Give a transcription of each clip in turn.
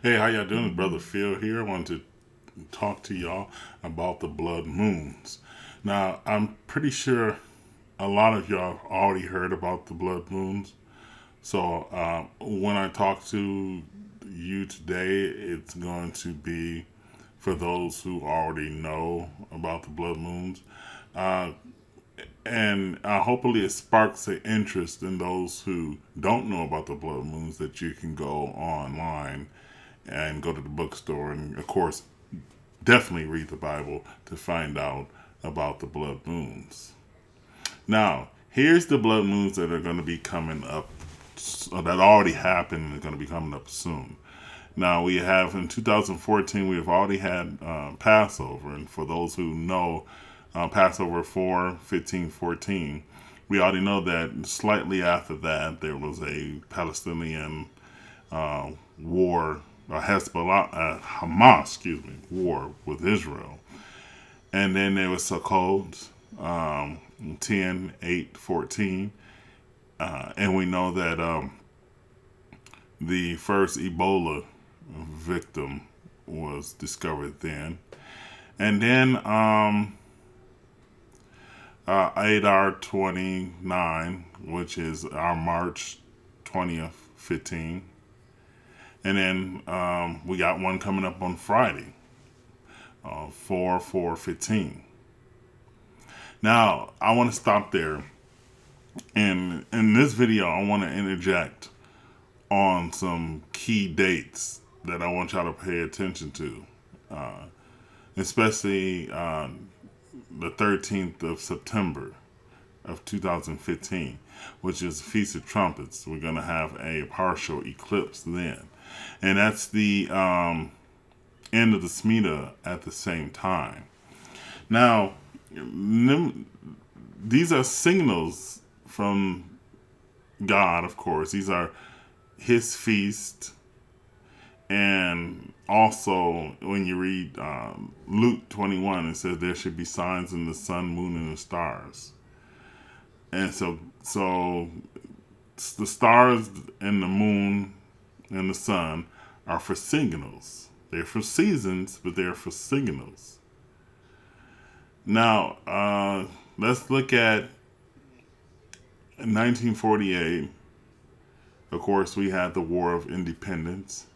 Hey, how y'all doing? Brother Phil here. I wanted to talk to y'all about the blood moons. Now, I'm pretty sure a lot of y'all already heard about the blood moons. So, when I talk to you today, it's going to be for those who already know about the blood moons. Uh, and hopefully it sparks an interest in those who don't know about the blood moons, that you can go online and go to the bookstore and, of course, definitely read the Bible to find out about the blood moons. Now, here's the blood moons that are going to be coming up, that already happened and are going to be coming up soon. Now, we have in 2014, we have already had Passover. And for those who know, Passover 4/15/14, we already know that slightly after that, there was a Palestinian war, war with Israel. And then there was Sukkot, 10/8/14. And we know that the first Ebola victim was discovered then. And then Adar 29, which is our March 20th, 15. And then we got one coming up on Friday, 4/4/15. Now, I want to stop there. And in this video, I want to interject on some key dates that I want y'all to pay attention to. Especially the 13th of September of 2015, which is the Feast of Trumpets. We're going to have a partial eclipse then. And that's the end of the Shemitah at the same time. Now, these are signals from God, of course. These are his feast. And also, when you read Luke 21, it says there should be signs in the sun, moon, and the stars. And so the stars and the moon and the sun are for signals. They're for seasons, but they're for signals. Now, let's look at 1948. Of course, we had the War of Independence.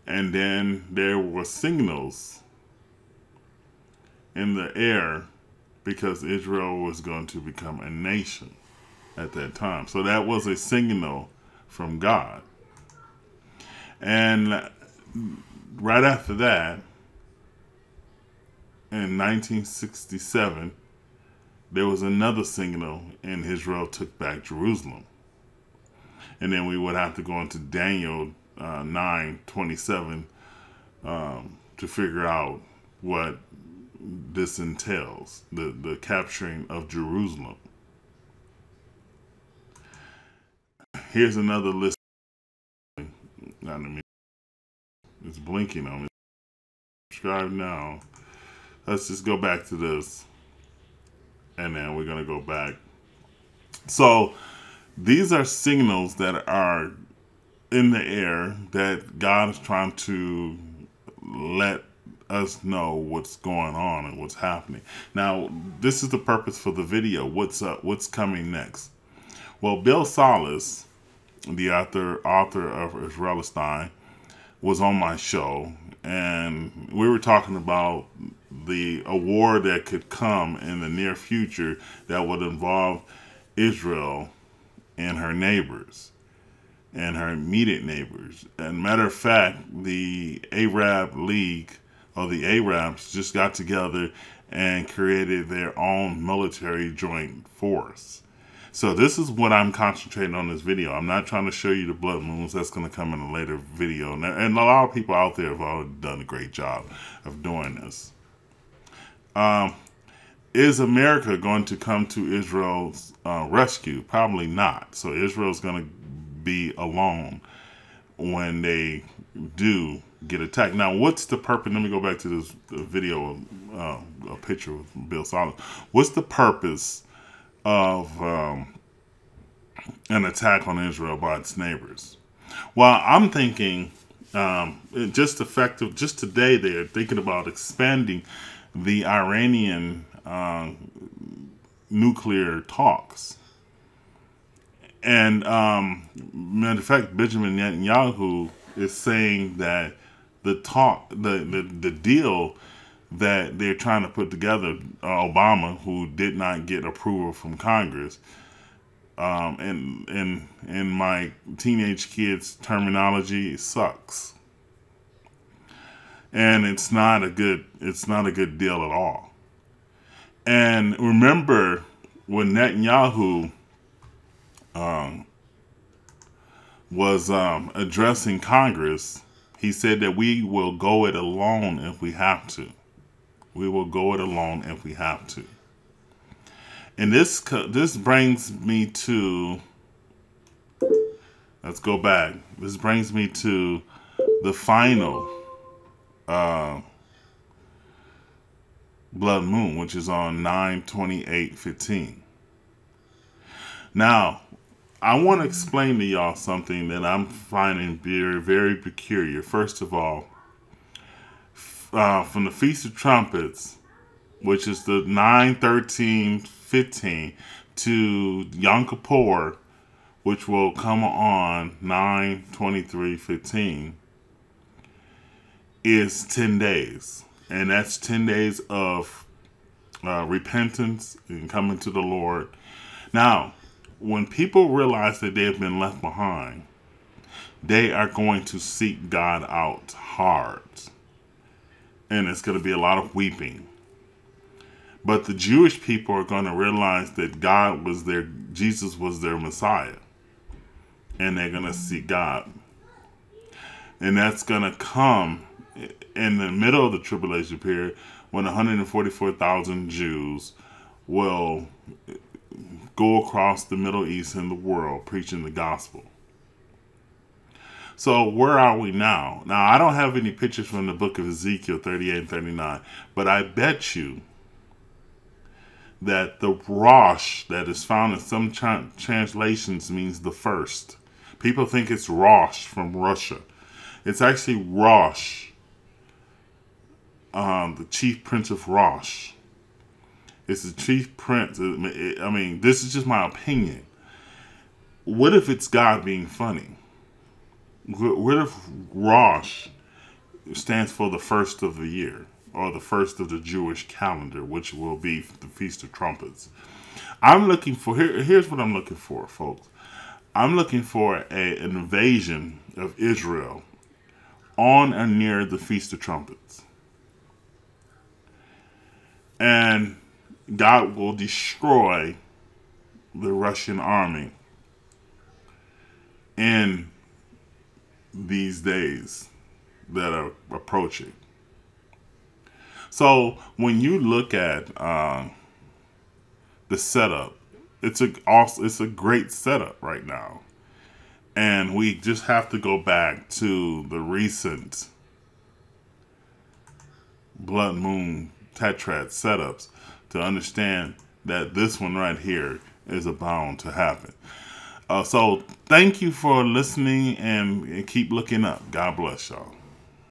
And then there were signals in the air because Israel was going to become a nation at that time. So that was a signal from God. And right after that, in 1967, there was another signal, and Israel took back Jerusalem. And then we would have to go into Daniel 9:27 to figure out what this entails, the capturing of Jerusalem. Here's another list. It's blinking on me. Subscribe now. Let's just go back to this, and then we're going to go back. So these are signals that are in the air that God is trying to let us know what's going on and what's happening. Now, this is the purpose for the video. What's up? What's coming next? Well, Bill Salas, the author of Israelistine, was on my show, and we were talking about a war that could come in the near future that would involve Israel and her neighbors and her immediate neighbors. And matter of fact, the Arab League, or the Arabs, just got together and created their own military joint force. So this is what I'm concentrating on this video. I'm not trying to show you the blood moons. That's going to come in a later video. And a lot of people out there have already done a great job of doing this. Is America going to come to Israel's rescue? Probably not. So Israel's going to be alone when they do get attacked. Now, what's the purpose? Let me go back to this video, a picture with Bill Salas. What's the purpose of an attack on Israel by its neighbors? Well, I'm thinking just effective. Just today, they're thinking about expanding the Iranian nuclear talks. And matter of fact, Benjamin Netanyahu is saying that the deal that they're trying to put together, Obama, who did not get approval from Congress, and in my teenage kids' terminology, it sucks. And it's not a good deal at all. And remember when Netanyahu was addressing Congress, he said that we will go it alone if we have to. We will go it alone if we have to. And this brings me to, let's go back. This brings me to the final blood moon, which is on 9/28/15. Now, I want to explain to y'all something that I'm finding very, very peculiar. First of all, from the Feast of Trumpets, which is the 9/13/15, to Yom Kippur, which will come on 9/23/15, is 10 days. And that's 10 days of repentance and coming to the Lord. Now, when people realize that they have been left behind, they are going to seek God out hard. And it's going to be a lot of weeping. But the Jewish people are going to realize that Jesus was their Messiah. And they're going to seek God. And that's going to come in the middle of the tribulation period, when 144,000 Jews will go across the Middle East and the world preaching the gospel. So where are we now? Now, I don't have any pictures from the book of Ezekiel 38 and 39, but I bet you that the Rosh that is found in some translations means the first. People think it's Rosh from Russia. It's actually Rosh, the chief prince of Rosh. It's the chief prince. I mean, this is just my opinion. What if it's God being funny? What if Rosh stands for the first of the year, or the first of the Jewish calendar, which will be the Feast of Trumpets? I'm looking for, here's what I'm looking for, folks. I'm looking for an invasion of Israel on and near the Feast of Trumpets. And God will destroy the Russian army in these days that are approaching. So when you look at the setup, it's a great setup right now. And we just have to go back to the recent blood moon tetrad setups to understand that this one right here is bound to happen. So thank you for listening, and keep looking up. God bless y'all.